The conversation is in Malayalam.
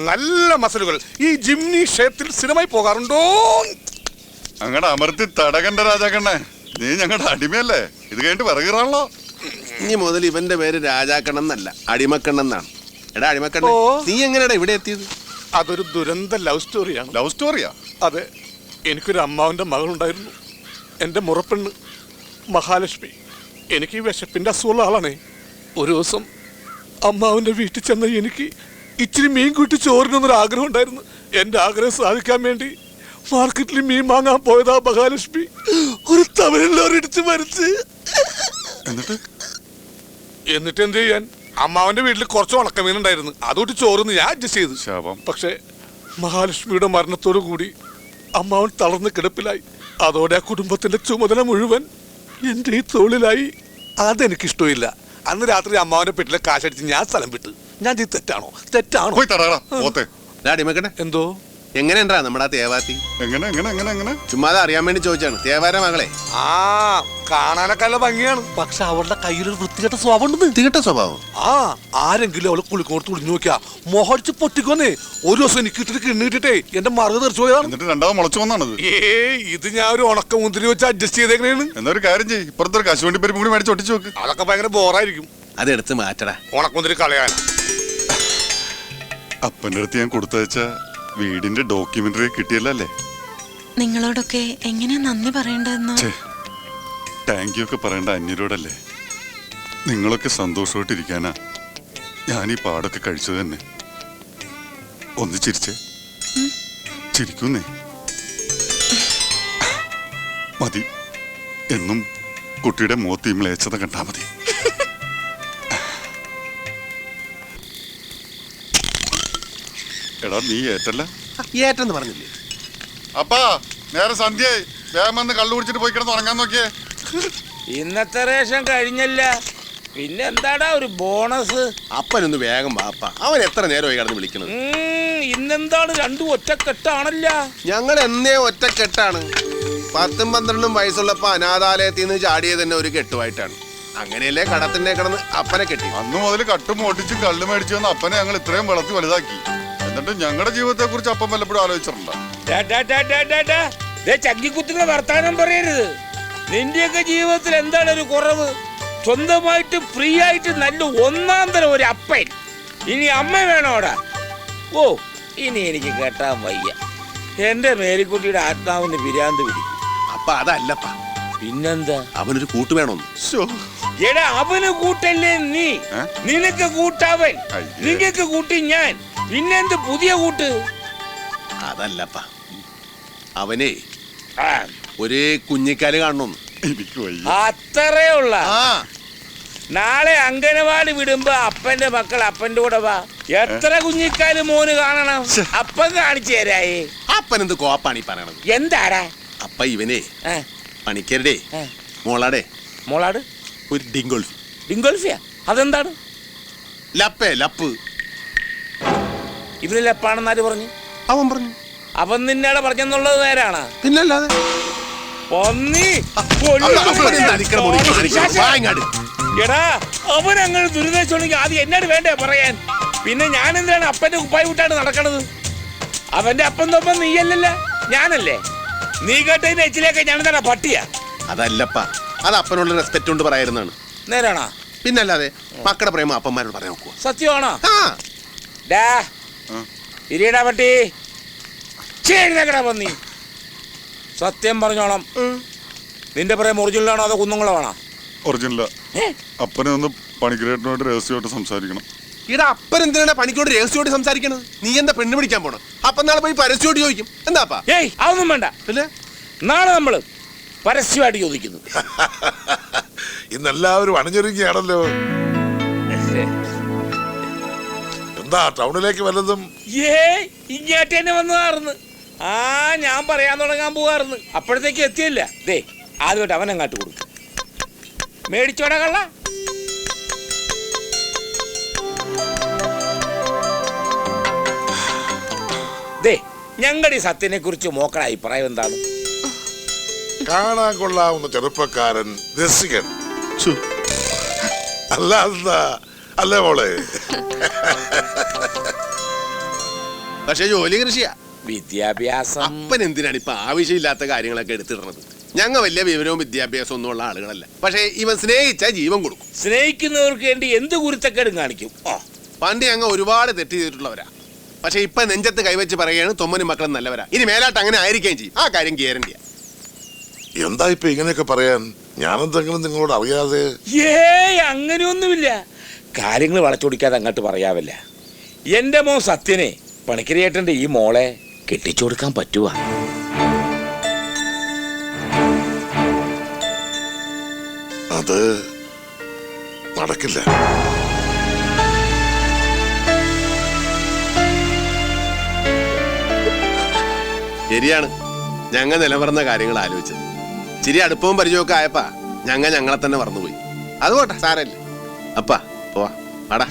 നല്ല മസലുകൾ. ഈ ജിംനി ക്ഷേത്രത്തിൽ സ്ഥിരമായി പോകാറുണ്ടോ? അങ്ങടെ അമർത്തി തടകണ്ട രാജാക്കണ്ണേ, നീ ഞങ്ങളുടെ അടിമയല്ലേ? ഇത് കഴിഞ്ഞിട്ട് വിറകിറാണല്ലോ. ഇനി മുതൽ ഇവന്റെ പേര് രാജാക്കണ്ണെന്നല്ല, അടിമക്കണ്ണെന്നാണ്. എടാ അടിമക്കണ്ണ, നീ എങ്ങനെയാടാ ഇവിടെ എത്തിയത്? അതൊരു ദുരന്ത ലവ് സ്റ്റോറിയാണ്. ലവ് സ്റ്റോറിയാ? അതെ, എനിക്കൊരു അമ്മാവന്റെ മകളുണ്ടായിരുന്നു. എൻ്റെ മുറപ്പെണ്ണ് മഹാലക്ഷ്മി. എനിക്ക് വിശപ്പിന്റെ അസുഖമുള്ള ആളാണേ. ഒരു ദിവസം അമ്മാവന്റെ വീട്ടിൽ ചെന്ന എനിക്ക് ഇച്ചിരി മീൻ കൂട്ടി ചോറിനൊന്നൊരു ആഗ്രഹം ഉണ്ടായിരുന്നു. എൻ്റെ ആഗ്രഹം സാധിക്കാൻ വേണ്ടി മാർക്കറ്റിൽ മീൻ വാങ്ങാൻ പോയതാ മഹാലക്ഷ്മി ഒരു തമിഴിലോരിടിച്ച് മരിച്ച്. എന്നിട്ട് എന്ത് ചെയ്യാൻ? അമ്മാവന്റെ വീട്ടിൽ കുറച്ച് ഉണക്കമീൻ ഉണ്ടായിരുന്നു, അതോട്ട് ചോറിന്ന് ഞാൻ അഡ്ജസ്റ്റ് ചെയ്തു. പക്ഷെ മഹാലക്ഷ്മിയുടെ മരണത്തോടു കൂടി അമ്മാവൻ തളർന്ന് കിടപ്പിലായി. അതോടെ ആ കുടുംബത്തിന്റെ ചുമതല മുഴുവൻ എന്റെ ഈ തോളിലായി. അതെനിക്കിഷ്ടമില്ല. അന്ന് രാത്രി അമ്മാവന്റെ പെട്ടിലെ കാശടിച്ച് ഞാൻ സ്ഥലം വിട്ടു. ഞാൻ തെറ്റാണോ? തെറ്റാണോ? എന്തോ എങ്ങനെയുണ്ടാ നമ്മുടെ തേവാത്തി? ചുമ്മാതെ അറിയാൻ വേണ്ടി ചോദിച്ചാണ്. തേവാര മകളെ കാണാനൊക്കെ നല്ല ഭംഗിയാണ്, പക്ഷെ അവളുടെ കയ്യിലൊരു വൃത്തികെട്ട സ്വഭാവം ഉണ്ട്. വൃത്തികെട്ട സ്വഭാവം? ആരെങ്കിലും അവളെ കുളിക്കോർത്ത് കുളിഞ്ഞു നോക്കിയാ മോഹടിച്ച് പൊട്ടിക്കൊന്നേ. ഒരു ദിവസം എനിക്ക് ഇട്ടിട്ട് കിണ്ണിട്ടിട്ടേ എന്റെ മറുക തെറിച്ചു പോയതാണ്. ഇത് ഞാൻ ഒരു ഉണക്ക മുന്തിരി വെച്ച് അഡ്ജസ്റ്റ് ചെയ്തേക്കണേന്ന്. എന്നൊരു കാര്യം ചെയ്യും, ഇപ്പുറത്തൊരു കശുവണ്ടി പരിപ്പ് കൂടി മേടിച്ച് ഒട്ടിച്ചു നോക്ക്. അതൊക്കെ ഭയങ്കര ബോറായിരിക്കും. അതെടുത്ത് മാറ്റടാ. ഉണക്കമുന്തിരി കളയാനാ. അപ്പൻ്റെ അടുത്ത് ഞാൻ കൊടുത്തയച്ച വീടിന്റെ ഡോക്യുമെന്ററി കിട്ടിയല്ലേ? നിങ്ങളോടൊക്കെ എങ്ങനെയാ നന്ദി പറയേണ്ടതെന്ന്. താങ്ക് യു ഒക്കെ പറയേണ്ട അന്യരോടല്ലേ? നിങ്ങളൊക്കെ സന്തോഷമായിട്ടിരിക്കാനാ ഞാൻ ഈ പാടൊക്കെ കഴിച്ചത് തന്നെ. ഒന്ന് ചിരിച്ചേ. ചിരിക്കുന്നേ. മതി, എന്നും കുട്ടിയുടെ മുഖത്ത് ഈ മ്ലേച്ഛത കണ്ടാ മതി. എടാ നീ ഏറ്റല്ല? ഏറ്റെന്ന് പറഞ്ഞില്ലേ? അപ്പാ നേരെ സന്ധ്യയായി, വേഗം വന്ന് കള്ളു കുടിച്ചിട്ട് പോയി കിടന്ന് ഉറങ്ങാൻ നോക്കിയേ. ഇന്നത്തെ റേഷൻ കഴിഞ്ഞല്ല, പിന്നെന്താടാ ഒരു ബോണസ്? അപ്പനൊന്ന് വേഗം വാപ്പ, അവൻ എത്ര നേരമായി കിടന്ന് വിളിക്കണത്? ഇന്നെന്താണ് രണ്ടും ഒറ്റക്കെട്ടാണല്ല? ഞങ്ങൾ എന്നേ ഒറ്റക്കെട്ടാണ്. 10ഉം 12ഉം വയസ്സുള്ളപ്പോ അനാഥാലയത്തിൽ നിന്ന് ചാടിയത് തന്നെ ഒരു കെട്ടുമായിട്ടാണ്. അങ്ങനെയല്ലേ കടത്തിന്റെ കിടന്ന് അപ്പനെ കെട്ടി. അന്ന് മുതൽ കട്ടും ഓട്ടിച്ചും കള്ളു മേടിച്ചു വന്ന അപ്പനെ ഞങ്ങൾ ഇത്രയും വളർത്തി വലുതാക്കി. എന്നിട്ട് ഞങ്ങളുടെ ജീവിതത്തെ കുറിച്ച് അപ്പം വല്ലപ്പോഴും ആലോചിച്ചിട്ടുണ്ടോ? ചക്കിക്കുത്തുന്ന വർത്താനം പറയരുത്. നിന്റെയൊക്കെ ജീവിതത്തിൽ എന്താണ് ഒരു കുറവ്? സ്വന്തമായിട്ട് ഫ്രീ ആയിട്ട് നല്ല ഒന്നാം തരം ഒരു അപ്പൻ. ഇനി അമ്മ വേണോടാ? ഓ, ഇനി എനിക്ക് കേട്ടാൻ വയ്യ. എന്റെ മേരിക്കുട്ടിയുടെ ആത്മാവിന് പിരാന്ത് പിടിക്കും. അപ്പ അതല്ലപ്പ. പിന്നെന്താ? അവനൊരു കൂട്ട് വേണമെന്ന്. എടാ അവന് കൂട്ടല്ലേ നീ? നിനക്ക് കൂട്ടവൻ, നിങ്ങക്ക് കൂട്ടി ഞാൻ. പിന്നെന്ത് പുതിയ കൂട്ട്? അതല്ലപ്പ, അവനെ ഒരേ കുഞ്ഞിക്കാല് കാണണമെന്ന്. അത്രേ ഉള്ള. നാളെ അംഗനവാടി വിടുമ്പോ അപ്പന്റെ മക്കൾ അപ്പന്റെ കൂടെ വാ. എത്ര കുഞ്ഞിക്കാല് മോന് കാണണം? അപ്പൻ കാണിച്ചു തരായേ. അപ്പൻ എന്ത് കോപ്പാണ് ഈ പറയണത്? എന്താടാ? അപ്പ ഇവനെ പണിക്കരുടെ മോളാടെ മോളാട് ഒരു ഡിങ്കോൾഫി. ഡിങ്കോൾഫിയാ? അതെന്താണ്? ലപ്പേ ലപ്പ്. ഇവന് ലപ്പാണെന്ന് ആര് പറഞ്ഞു? അവൻ പറഞ്ഞു. അവൻ നിന്നേടെ പറഞ്ഞെന്നുള്ളത് നേരാണ്? പിന്നല്ലാതെ. എടാ അവൻ അങ്ങനെ ദുരിതച്ചുണ്ടെങ്കിൽ ആദ്യം എന്നോട് വേണ്ടേ പറയാൻ? പിന്നെ ഞാൻ എന്തിനാണ് അപ്പന്റെ കുപ്പായി വിട്ടാണ് നടക്കണത്? അവന്റെ അപ്പൻ തൊപ്പം നീയല്ലല്ല, ഞാനല്ലേ? നീ കേട്ടതിന്റെ എച്ചിലേക്ക് ഞാൻ എന്താണ് പട്ടിയാ? അതല്ലപ്പ, അത് അപ്പനുള്ള റെസ്പെക്ട് കൊണ്ട് പറയായിരുന്നാണ്. നേരാണോ? പിന്നല്ലാതെ. മക്കളുടെ പ്രേമ അപ്പന്മാരോട് പറയാൻ നോക്കുക. സത്യമാണോ? ഇരിയടാ പട്ടി, ചേടാ പന്നി. സത്യം പറഞ്ഞോളാം, നിന്റെ പ്രേമം ഒറിജിനലാണോ അതോ കുന്നുങ്ങളോ ആണോ? ഒറിജിനലാ. അപ്പനെ ഒന്ന് പണിക്കരേട്ടനോട് രഹസ്യമായിട്ട് സംസാരിക്കണം. ഇവിടെ അപ്പൻ എന്തിനാണ് പണിക്കോട് രഹസ്യമായിട്ട് സംസാരിക്കണത്? നീ എന്താ പെണ്ണ് പിടിക്കാൻ പോണം? അപ്പൻ നാളെ പോയി പരസ്യമായിട്ട് ചോദിക്കും. എന്താപ്പാ? ഏയ് അതൊന്നും വേണ്ട. പിന്നെ നാളെ നമ്മള് പരസ്യമായിട്ട് ചോദിക്കുന്നു. ഇന്നെല്ലാവരും അണിഞ്ഞൊരുങ്ങിയാണല്ലോ. എന്താ ടൗണിലേക്ക് വല്ലതും? ഇങ്ങോട്ട് തന്നെ വന്നതാർന്ന്. ഞാൻ പറയാൻ തുടങ്ങാൻ പോവാറുന്ന്, അപ്പോഴത്തേക്ക് എത്തിയില്ല. ദേ ആദ്യമായിട്ട് അവൻ അങ്ങാട്ട് കൊടുക്കും. മേടിച്ചോടാ കള്ള. ദേ ഞങ്ങളുടെ ഈ സത്യനെ കുറിച്ച് മോക്കട അഭിപ്രായം എന്താണ്? കാണാൻ കൊള്ളാവുന്ന ചെറുപ്പക്കാരൻ, രസികൻ. അല്ല അല്ലേ മോളെ? പക്ഷെ ജോലി കൃഷിയാ. വിദ്യാഭ്യാസം അപ്പൻ എന്തിനാണ് ഇപ്പൊ ആവശ്യമില്ലാത്ത കാര്യങ്ങളൊക്കെ എടുത്തിടുന്നത്? ഞങ്ങൾ വലിയ വിവരവും വിദ്യാഭ്യാസവും ഒന്നും ഉള്ള ആളുകളല്ല. പക്ഷെ ഇവൻ സ്നേഹിച്ചാൽ ജീവൻ കൊടുക്കും. സ്നേഹിക്കുന്നവർക്ക് വേണ്ടി എന്ത് കുരുത്തക്കേടും കാണിക്കും. പണ്ട് ഞങ്ങൾ ഒരുപാട് തെറ്റ് ചെയ്തിട്ടുള്ളവരാ. പക്ഷെ ഇപ്പൊ നെഞ്ചത്ത് കൈവച്ച് പറയുകയാണ് തൊമ്മനും മക്കളും നല്ലവരാ. ഇനി മേലാട്ട് അങ്ങനെ ആയിരിക്കുകയും ചെയ്യും. ആ കാര്യം ഗ്യാരണ്ടിയാ. എന്താ ഇപ്പൊ ഇങ്ങനെയൊക്കെ പറയാൻ? ഞാനെന്തെങ്കിലും നിങ്ങളോട് അറിയാതെ? അങ്ങനെയൊന്നുമില്ല. കാര്യങ്ങൾ വളച്ചൊടിക്കാതെ അങ്ങോട്ട് പറയാവില്ല. എന്റെ മോൻ സത്യനെ പണിക്കരിയേട്ടന്റെ ഈ മോളെ കെട്ടിച്ചു കൊടുക്കാൻ പറ്റുവാ? അത് നടക്കില്ല. ശരിയാണ്. ഞങ്ങൾ നിലവർന്ന കാര്യങ്ങൾ ആലോചിച്ചത്. ചിരി അടുപ്പവും പരിചയമൊക്കെ ആയപ്പാ ഞങ്ങളെ തന്നെ മറന്നുപോയി. അതുകൊട്ടെ, സാരല്ലേ. അപ്പാ പോവാ. അടാ.